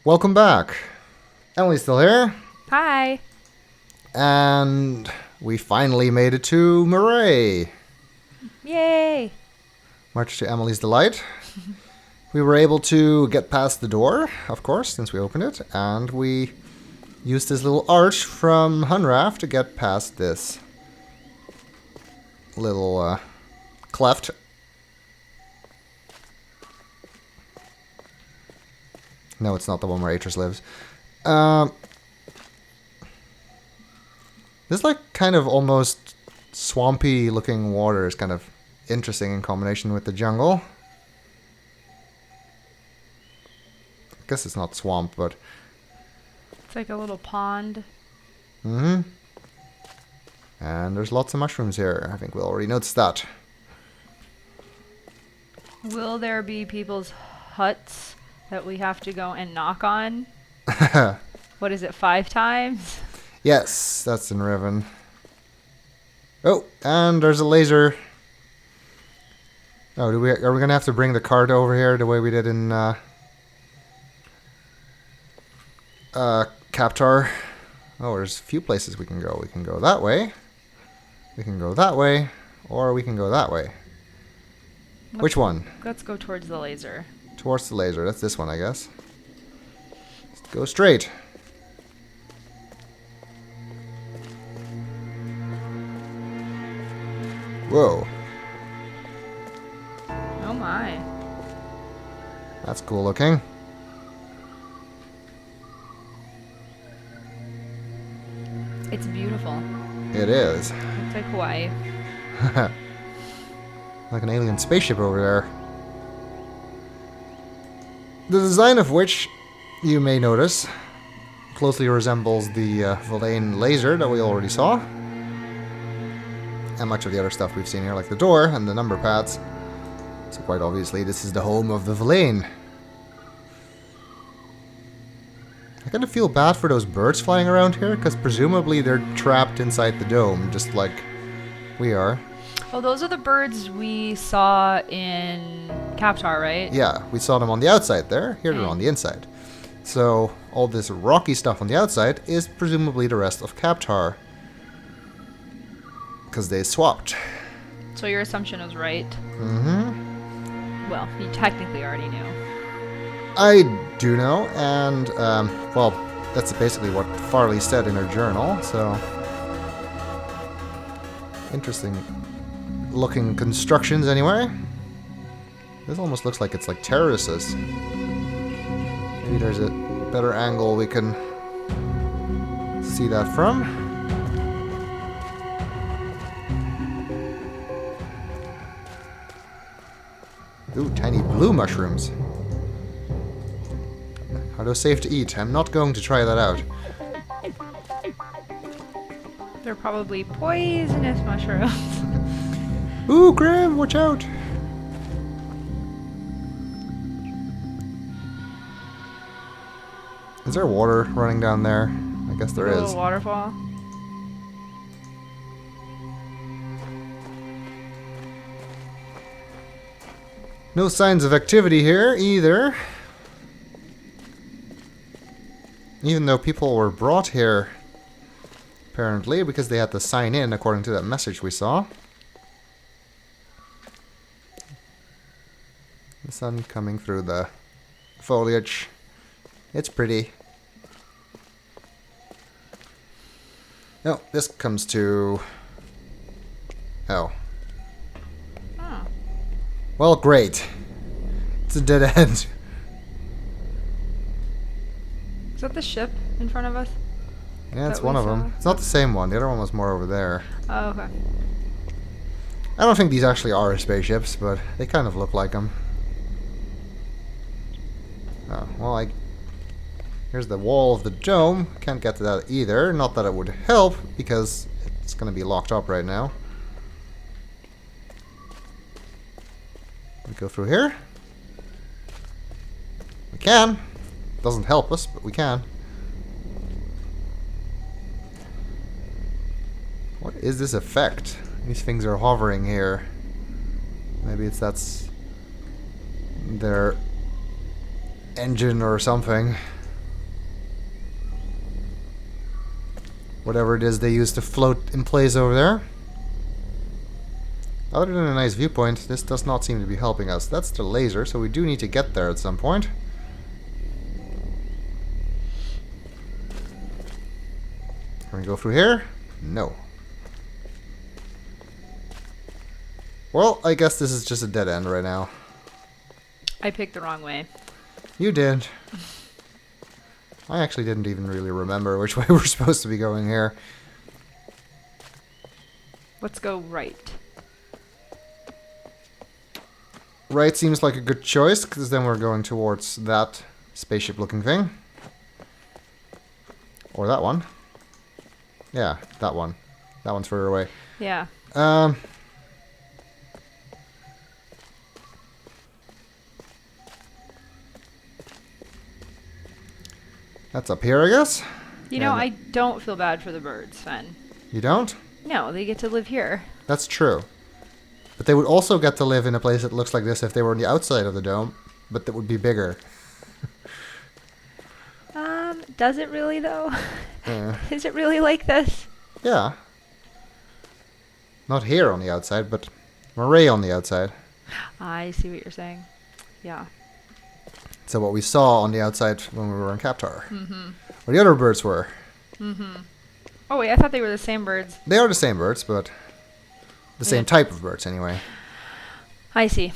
Welcome back. Emily's still here. Hi. And we finally made it to Maray. Yay. Much to Emily's delight. We were able to get past the door, of course, since we opened it. And we used this little arch from Hunraft to get past this little cleft. No, it's not the one where Atris lives. This like kind of almost swampy looking water is kind of interesting in combination with the jungle. I guess it's not swamp, but... It's like a little pond. Mm-hmm. And there's lots of mushrooms here. I think we already noticed that. Will there be people's huts that we have to go and knock on? What is it, 5 times? Yes, that's in Riven. Oh, and there's a laser. Oh, are we gonna have to bring the cart over here the way we did in Captar? Oh, there's a few places we can go. We can go that way. We can go that way, or we can go that way. Which one? Let's go towards the laser. Towards the laser. That's this one, I guess. Let's go straight. Whoa. Oh my. That's cool looking. It's beautiful. It is. Looks like Hawaii. Like an alien spaceship over there. The design of which, you may notice, closely resembles the Villain laser that we already saw. And much of the other stuff we've seen here, like the door and the number pads. So quite obviously, this is the home of the Villain. I kind of feel bad for those birds flying around here, because presumably they're trapped inside the dome, just like we are. Oh, those are the birds we saw in Captar, right? Yeah, we saw them on the outside there. Here they're on the inside. So all this rocky stuff on the outside is presumably the rest of Captar. Because they swapped. So your assumption was right. Mm-hmm. Well, you technically already knew. I do know, and, well, that's basically what Farley said in her journal, so... Interesting looking constructions, anyway. This almost looks like it's like terraces. Maybe there's a better angle we can see that from. Ooh, tiny blue mushrooms. Are those safe to eat? I'm not going to try that out. They're probably poisonous mushrooms. Ooh, Grim, watch out! Is there water running down there? I guess there A is. little waterfall. No signs of activity here either. Even though people were brought here, apparently, because they had to sign in according to that message we saw. The sun coming through the foliage. It's pretty. No, this comes to... Oh. Oh. Well, great. It's a dead end. Is that the ship in front of us? Yeah, it's that one we of them. saw? It's not the same one. The other one was more over there. Oh, okay. I don't think these actually are spaceships, but they kind of look like them. Oh, well, here's the wall of the dome. Can't get to that either. Not that it would help, because it's going to be locked up right now. We go through here. We can. Doesn't help us, but we can. What is this effect? These things are hovering here. Maybe that's their engine or something. whatever it is they use to float in place over there. Other than a nice viewpoint, this does not seem to be helping us. That's the laser, so we do need to get there at some point. Can we go through here? No. Well, I guess this is just a dead end right now. I picked the wrong way. You did. I actually didn't even really remember which way we're supposed to be going here. Let's go right. Right seems like a good choice, because then we're going towards that spaceship-looking thing. Or that one. Yeah, that one. That one's further away. Yeah. That's up here, I guess? You know, I don't feel bad for the birds, Sven. You don't? No, they get to live here. That's true. But they would also get to live in a place that looks like this if they were on the outside of the dome, but that would be bigger. Does it really, though? Is it really like this? Yeah. Not here on the outside, but Maray on the outside. I see what you're saying. Yeah. So what we saw on the outside when we were in Captar. Where the other birds were. Oh, wait, I thought they were the same birds. They are the same birds, but the same type of birds anyway. I see.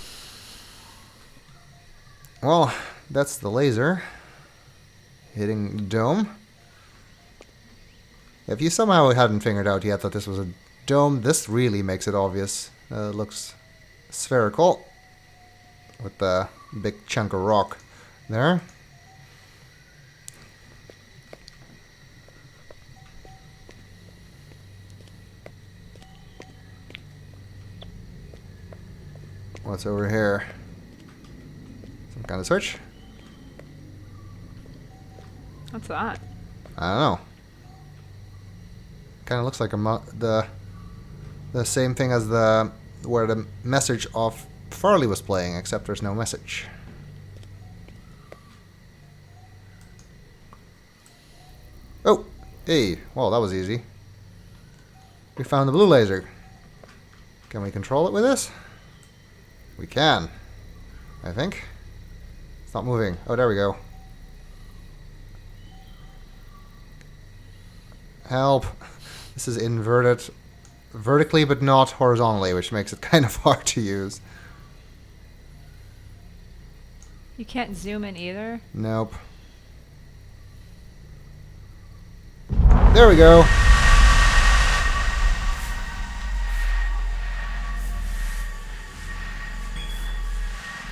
Well, that's the laser hitting the dome. If you somehow hadn't figured out yet that this was a dome, this really makes it obvious. It looks spherical with the big chunk of rock there. What's over here? Some kind of switch? What's that? I don't know. Kind of looks like the same thing as the where the message of Farley was playing, except there's no message. Oh, hey, well that was easy. We found the blue laser. Can we control it with this? We can, I think. It's not moving. Oh, there we go. Help. This is inverted vertically but not horizontally, which makes it kind of hard to use. You can't zoom in either? Nope. There we go.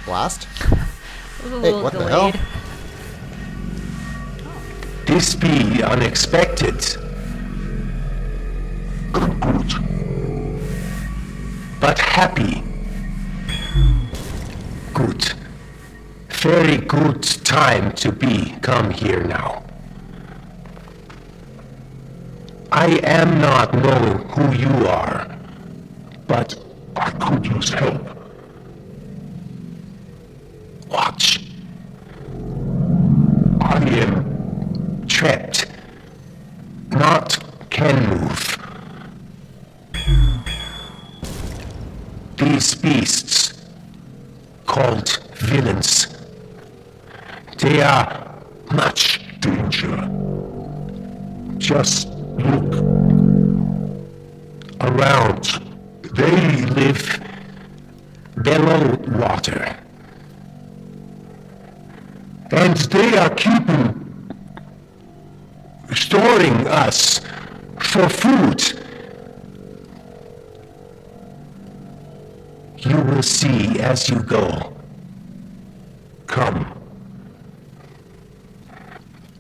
Blast. It was a Hey, little what the delayed. hell? This be unexpected. But happy. Good. Very good time to come here now. I am not know who you are, but I could use help. Watch. I am trapped. Not can move. These beasts, called villains, they are much danger. Just look around. They live below water. And they are storing us for food. You will see as you go. Come.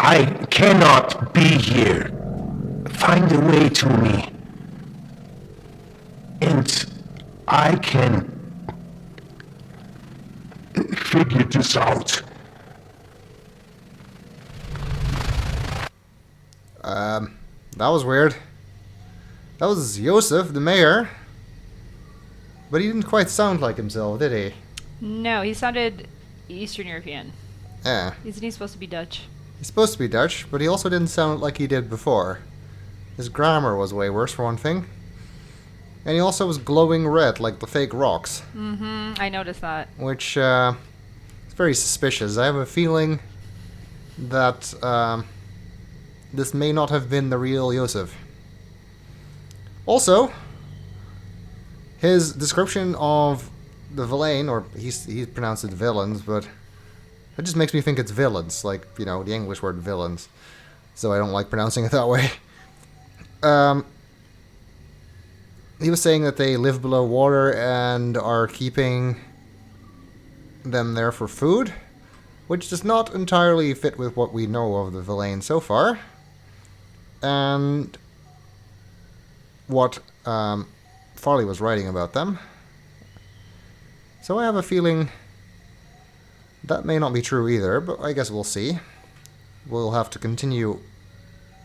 I cannot be here. Find a way to me. And I can figure this out. That was weird. That was Joseph, the mayor. But he didn't quite sound like himself, did he? No, he sounded Eastern European. Yeah. Isn't he supposed to be Dutch? He's supposed to be Dutch, but he also didn't sound like he did before. His grammar was way worse, for one thing. And he also was glowing red, like the fake rocks. Mm-hmm. I noticed that. Which, is very suspicious. I have a feeling that, this may not have been the real Yosef. Also, his description of the villain, or he pronounced it villains, but it just makes me think it's villains, like, you know, the English word villains. So I don't like pronouncing it that way. He was saying that they live below water and are keeping them there for food, which does not entirely fit with what we know of the villain so far. And what Farley was writing about them. So I have a feeling that may not be true either, but I guess we'll see. We'll have to continue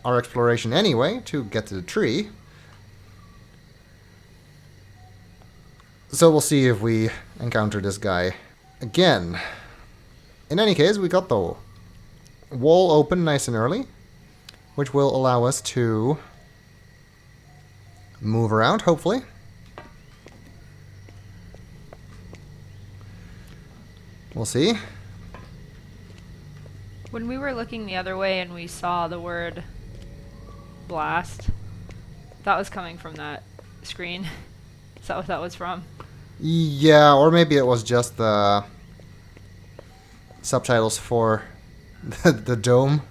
our exploration anyway to get to the tree. So we'll see if we encounter this guy again. In any case, we got the wall open nice and early, which will allow us to move around, hopefully. We'll see. When we were looking the other way and we saw the word blast, that was coming from that screen. Is that what that was from? Yeah, or maybe it was just the subtitles for the dome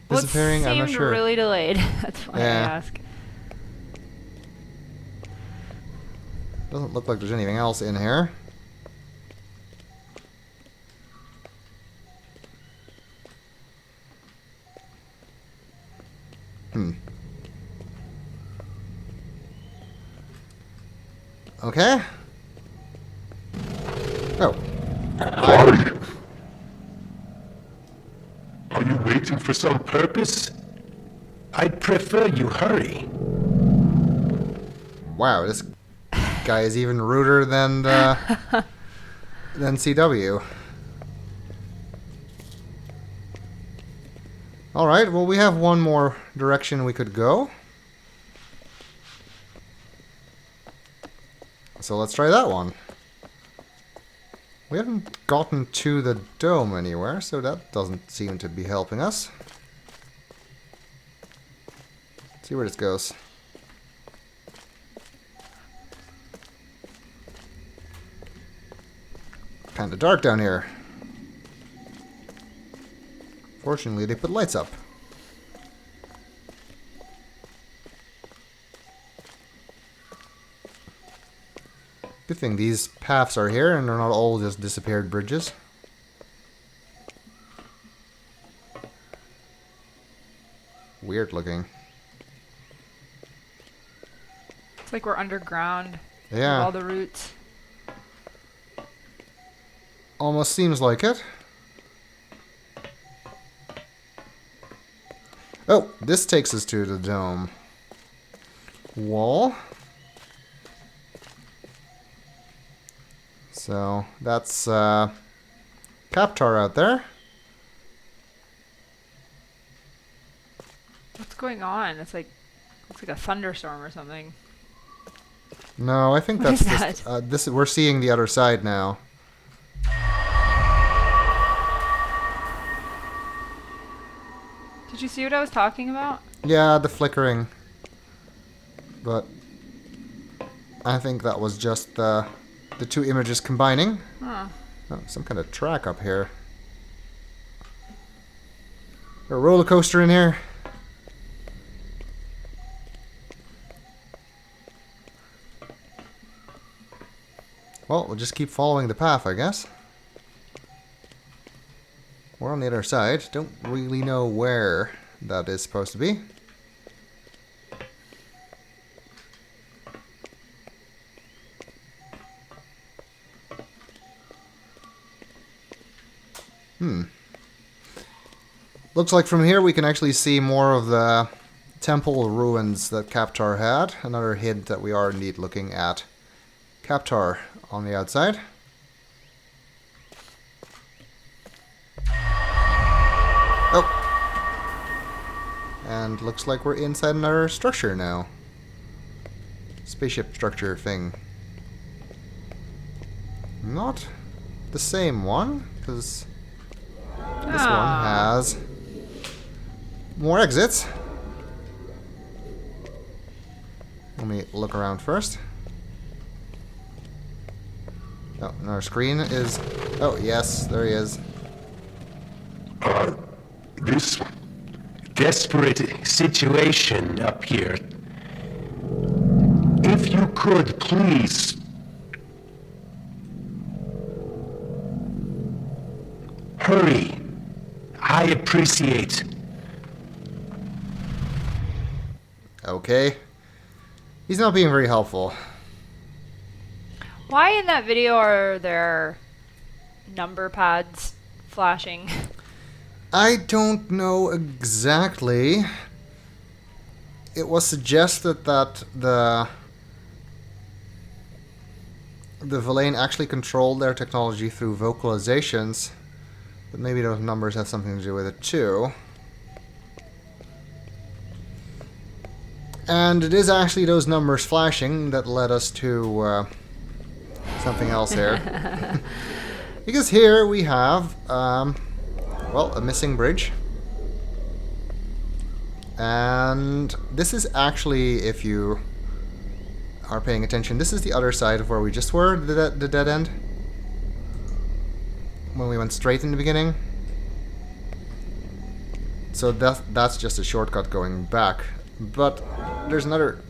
disappearing. Well, it I'm not seemed sure. really delayed. That's why I Yeah. ask. Doesn't look like there's anything else in here. Okay. Oh. Hurry! Are you waiting for some purpose? I'd prefer you hurry. Wow, this guy is even ruder than the than CW. Alright, well we have one more direction we could go. So let's try that one. We haven't gotten to the dome anywhere, so that doesn't seem to be helping us. Let's see where this goes. Kinda dark down here. Fortunately, they put lights up. Good thing these paths are here and they're not all just disappeared bridges. Weird looking. It's like we're underground. Yeah. With all the roots. Almost seems like it. Oh, this takes us to the dome wall. So that's Captar out there. What's going on? It's like looks like a thunderstorm or something. No, I think What that's is just that? this. We're seeing the other side now. Did you see what I was talking about? Yeah, the flickering. But I think that was just the two images combining. Huh. Oh, some kind of track up here. A roller coaster in here. Well, we'll just keep following the path, I guess. We're on the other side. Don't really know where that is supposed to be. Looks like from here we can actually see more of the temple ruins that Captar had. Another hint that we are indeed looking at Captar on the outside. Oh! And looks like we're inside another structure now. Spaceship structure thing. Not the same one, because this one has more exits. Let me look around first. Oh, our screen is... Oh, yes, there he is. This desperate situation up here. If you could, please. Hurry. I appreciate. Okay. He's not being very helpful. Why in that video are there number pads flashing? I don't know exactly. It was suggested that the Villain actually controlled their technology through vocalizations, but maybe those numbers have something to do with it too. And it is actually those numbers flashing that led us to something else here. Because here we have, well, a missing bridge. And this is actually, if you are paying attention, this is the other side of where we just were, the dead end. When we went straight in the beginning. So that's just a shortcut going back. But there's another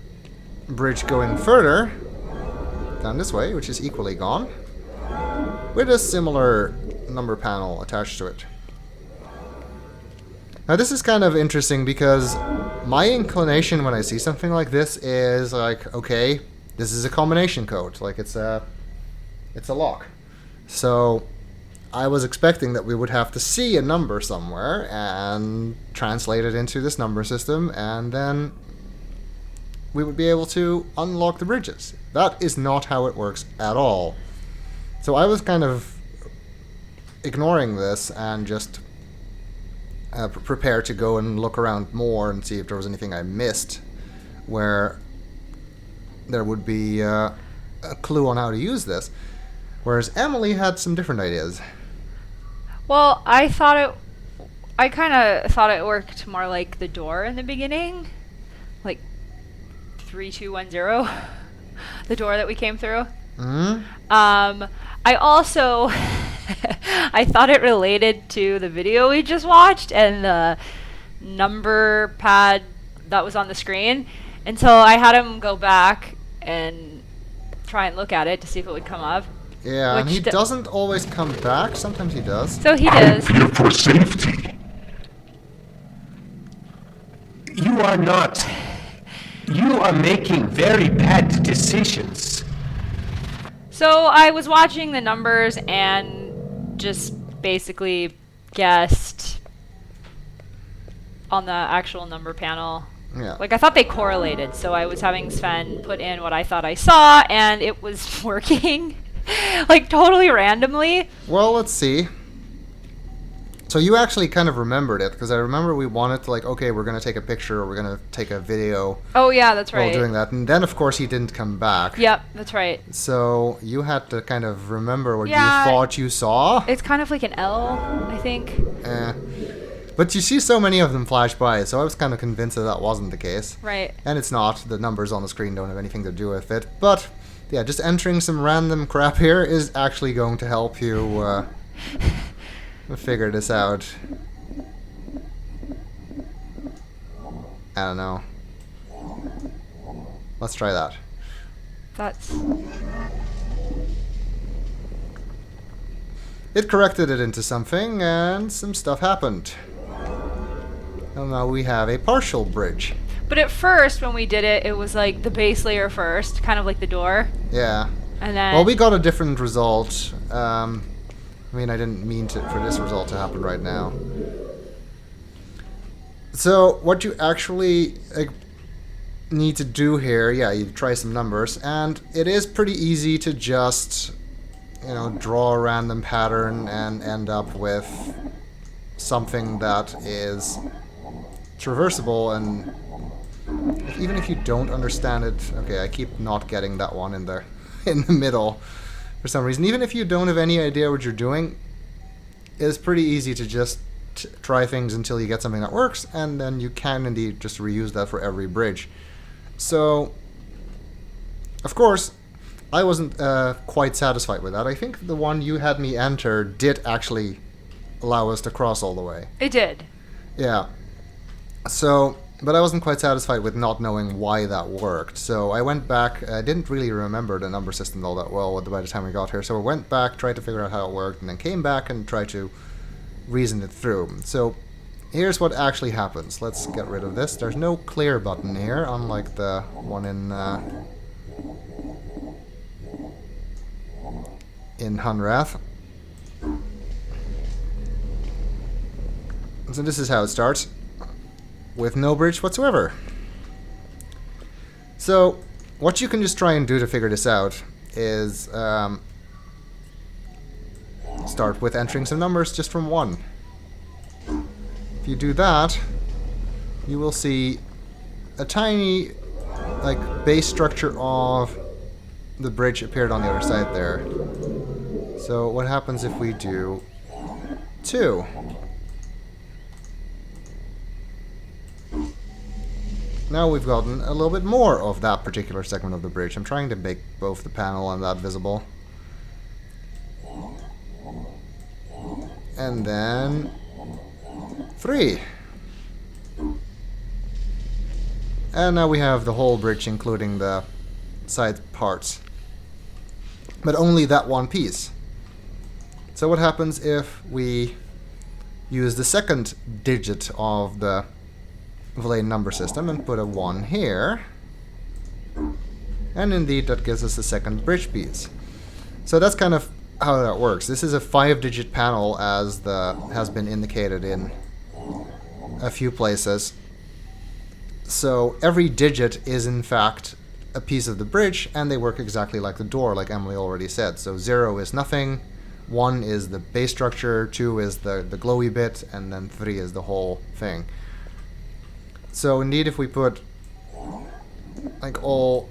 bridge going further down this way, which is equally gone, with a similar number panel attached to it. Now this is kind of interesting because my inclination when I see something like this is like, okay, this is a combination code, like it's a lock. So I was expecting that we would have to see a number somewhere and translate it into this number system, and then we would be able to unlock the bridges. That is not how it works at all. So I was kind of ignoring this and just prepared to go and look around more and see if there was anything I missed where there would be a clue on how to use this. Whereas Emily had some different ideas. Well, I kind of thought it worked more like the door in the beginning. Like 3210, the door that we came through. Mm-hmm. I also, I thought it related to the video we just watched and the number pad that was on the screen. And so I had him go back and try and look at it to see if it would come up. Yeah, and he doesn't always come back. Sometimes he does. So he does. I'm here for safety. You are not. You are making very bad decisions. So I was watching the numbers and just basically guessed on the actual number panel. Yeah. Like I thought they correlated, so I was having Sven put in what I thought I saw, and it was working. Like totally randomly. Well, let's see. So you actually kind of remembered it, because I remember we wanted to, like, okay, we're going to take a picture or we're going to take a video. Oh yeah, that's right. While doing that. And then, of course, he didn't come back. Yep, that's right. So you had to kind of remember what Yeah, you thought you saw. It's kind of like an L, I think. But you see so many of them flash by, so I was kind of convinced that that wasn't the case. Right. And it's not. The numbers on the screen don't have anything to do with it. But, yeah, just entering some random crap here is actually going to help you figure this out. I don't know. Let's try that. That's... It corrected it into something, and some stuff happened. And now we have a partial bridge. But at first, when we did it, it was like the base layer first, kind of like the door. Yeah. And then... Well, we got a different result. I mean, I didn't mean for this result to happen right now. So, what you actually need to do here, yeah, you try some numbers, and it is pretty easy to just, you know, draw a random pattern and end up with something that is traversable, and even if you don't understand it, okay, I keep not getting that one in the in the middle for some reason. Even if you don't have any idea what you're doing, it's pretty easy to just try things until you get something that works, and then you can indeed just reuse that for every bridge. So, of course, I wasn't quite satisfied with that. I think the one you had me enter did actually allow us to cross all the way. It did. Yeah. So, but I wasn't quite satisfied with not knowing why that worked. So I went back. I didn't really remember the number system all that well by the time we got here. So I went back, tried to figure out how it worked, and then came back and tried to reason it through. So here's what actually happens. Let's get rid of this. There's no clear button here, unlike the one in Hunrath. So this is how it starts, with no bridge whatsoever. So what you can just try and do to figure this out is start with entering some numbers just from 1. If you do that, you will see a tiny base structure of the bridge appeared on the other side there. So what happens if we do 2? Now we've gotten a little bit more of that particular segment of the bridge. I'm trying to make both the panel and that visible. And then 3. And now we have the whole bridge, including the side parts. But only that one piece. So what happens if we use the second digit of the Valet number system and put a 1 here? And indeed that gives us the second bridge piece. So that's kind of how that works. This is a 5-digit panel, as has been indicated in a few places. So every digit is in fact a piece of the bridge, and they work exactly like the door, like Emily already said. So 0 is nothing, 1 is the base structure, 2 is the glowy bit, and then 3 is the whole thing. So indeed, if we put all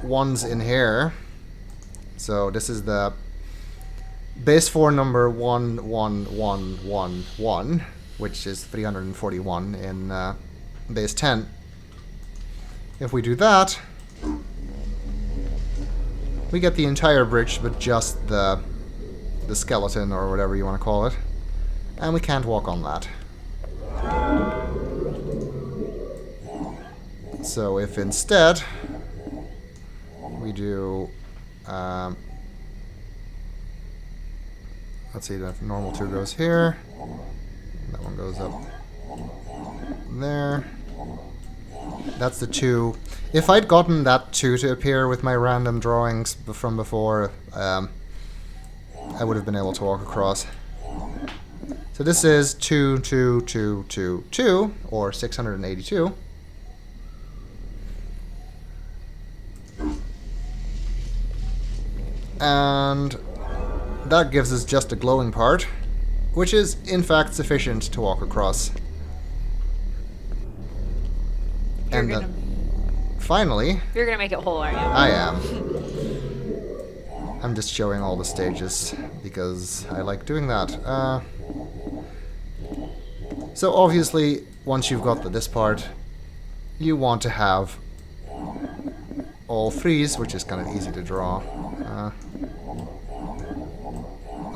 1s in here, so this is the base 4 number 11111, which is 341 in base 10. If we do that, we get the entire bridge, but just the skeleton, or whatever you want to call it, and we can't walk on that. So if instead we do, let's see, the normal 2 goes here, that one goes up there, that's the 2. If I'd gotten that 2 to appear with my random drawings from before, I would have been able to walk across. So this is 2, 2, 2, 2, 2, or 682. And that gives us just a glowing part, which is in fact sufficient to walk across. And then finally, you're gonna make it whole, aren't you? I am. I'm just showing all the stages because I like doing that. So obviously, once you've got this part, you want to have all 3s, which is kind of easy to draw.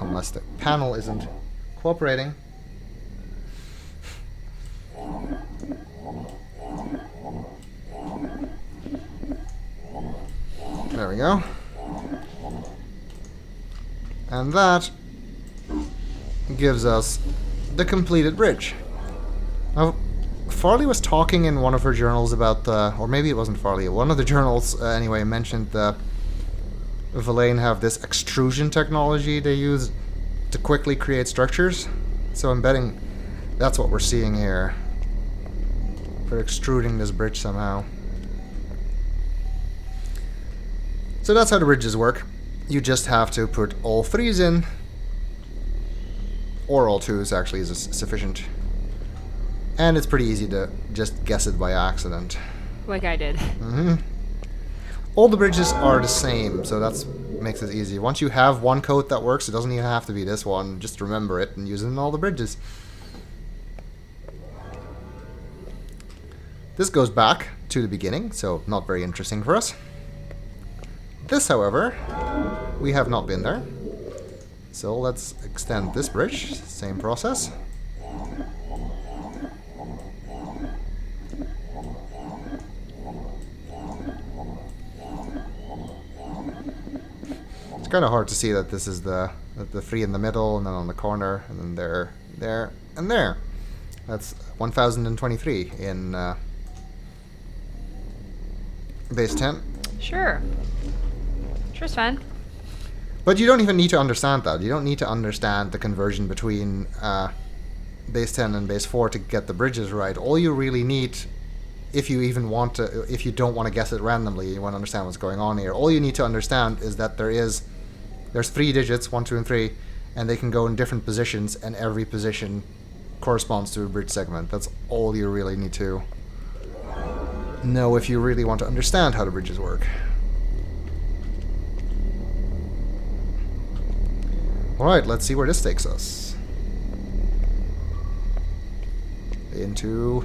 Unless the panel isn't cooperating. There we go. And that gives us the completed bridge. Now, Farley was talking in one of her journals about the, or maybe it wasn't Farley, one of the journals anyway mentioned the Verlaine have this extrusion technology they use to quickly create structures. So I'm betting that's what we're seeing here. They're extruding this bridge somehow. So that's how the bridges work. You just have to put all 3s in, or all 2s actually is sufficient. And it's pretty easy to just guess it by accident. Like I did. All the bridges are the same, so that makes it easy. Once you have one coat that works, it doesn't even have to be this one. Just remember it and use it in all the bridges. This goes back to the beginning, so not very interesting for us. This, however, we have not been there. So let's extend this bridge. Same process. It's kind of hard to see that this is the three in the middle, and then on the corner, and then there, and there. That's 1023 in base 10. Sure. Sure's fine. But you don't even need to understand that. You don't need to understand the conversion between base 10 and base 4 to get the bridges right. All you really need, if you even want to, if you don't want to guess it randomly, you want to understand what's going on here. All you need to understand is that there's 3 digits, 1, 2, and 3, and they can go in different positions, and every position corresponds to a bridge segment. That's all you really need to know if you really want to understand how the bridges work. Alright, let's see where this takes us. Into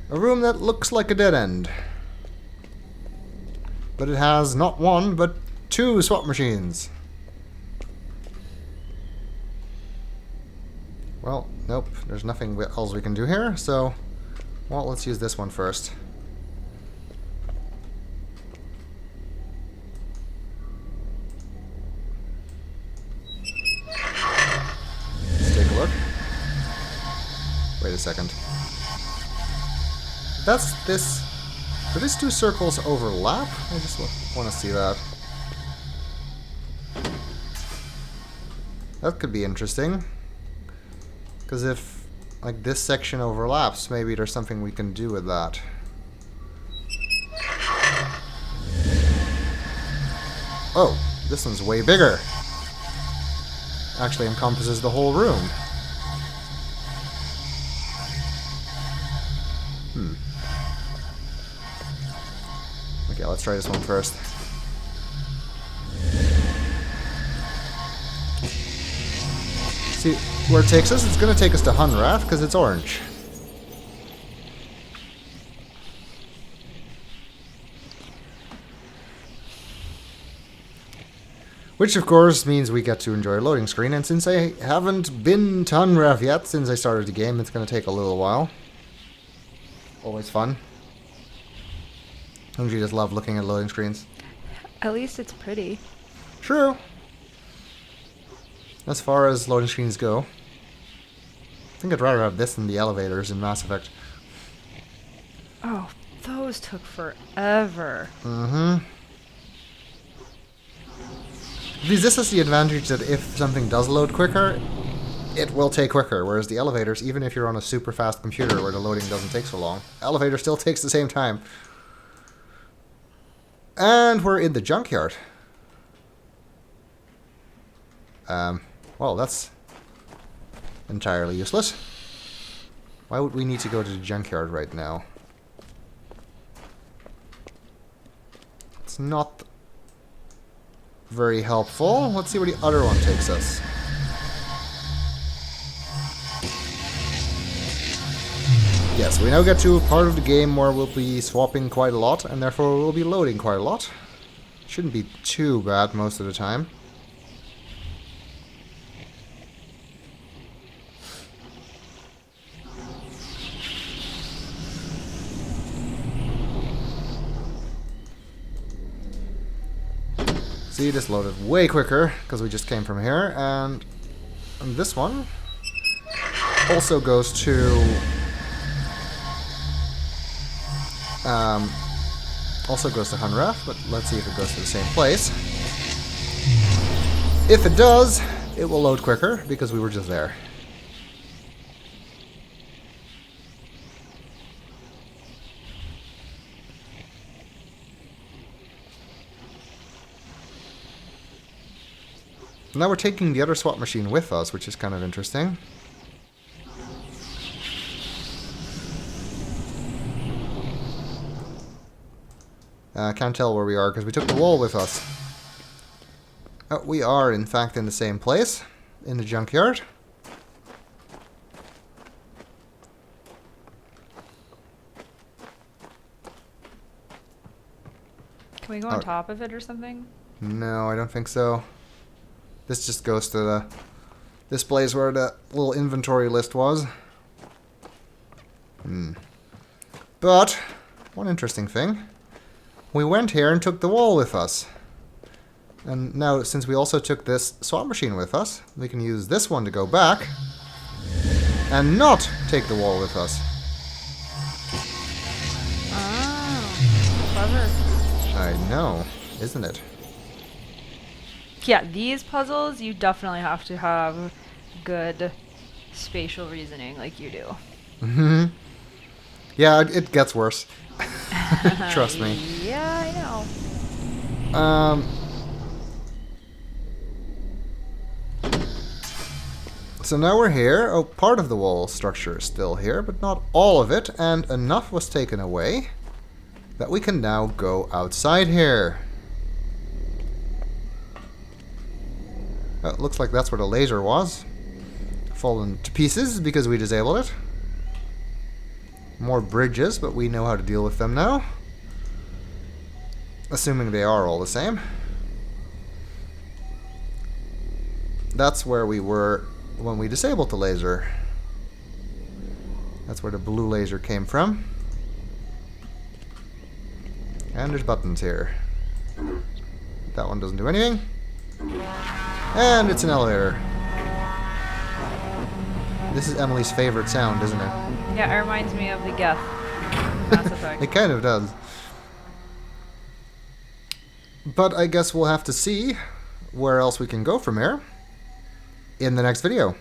a room that looks like a dead end. But it has not 1, but 2 swap machines. Well, nope, there's nothing else we can do here, so... Well, let's use this one first. Let's take a look. Wait a second. That's this... Do these 2 circles overlap? I just want to see that. That could be interesting. Because if, like, this section overlaps, maybe there's something we can do with that. Oh, this one's way bigger. Actually encompasses the whole room. Okay, let's try this one first. See where it takes us? It's going to take us to Hunrath because it's orange. Which of course means we get to enjoy a loading screen, and since I haven't been to Hunrath yet since I started the game, it's going to take a little while. Always fun. Don't you just love looking at loading screens? At least it's pretty. True. As far as loading screens go, I think I'd rather have this than the elevators in Mass Effect. Oh, those took forever. Because this has the advantage that if something does load quicker, it will take quicker, whereas the elevators, even if you're on a super fast computer where the loading doesn't take so long, elevator still takes the same time. And we're in the junkyard. Well, that's entirely useless. Why would we need to go to the junkyard right now? It's not very helpful. Let's see where the other one takes us. Yes, we now get to a part of the game where we'll be swapping quite a lot, and therefore we'll be loading quite a lot. Shouldn't be too bad most of the time. See, this loaded way quicker, because we just came from here, and this one also goes to... also goes to Hunrath, but let's see if it goes to the same place. If it does, it will load quicker, because we were just there. Now we're taking the other swap machine with us, which is kind of interesting. Can't tell where we are because we took the wall with us. We are, in fact, in the same place. In the junkyard. Can we go on top of it or something? No, I don't think so. This just goes to this place where the little inventory list was. But, one interesting thing. We went here and took the wall with us. And now, since we also took this swap machine with us, we can use this one to go back and not take the wall with us. Oh, clever. I know, isn't it? Yeah, these puzzles, you definitely have to have good spatial reasoning like you do. Mm-hmm. Yeah, it gets worse. Trust me. Yeah, I know. So now we're here. Oh, part of the wall structure is still here, but not all of it, and enough was taken away that we can now go outside here. Looks like that's where the laser was. Fallen to pieces because we disabled it. More bridges, but we know how to deal with them now. Assuming they are all the same. That's where we were when we disabled the laser. That's where the blue laser came from. And there's buttons here. That one doesn't do anything. And it's an elevator. This is Emily's favorite sound, isn't it? Yeah, it reminds me of the Geth. Mass Effect. It kind of does. But I guess we'll have to see where else we can go from here in the next video.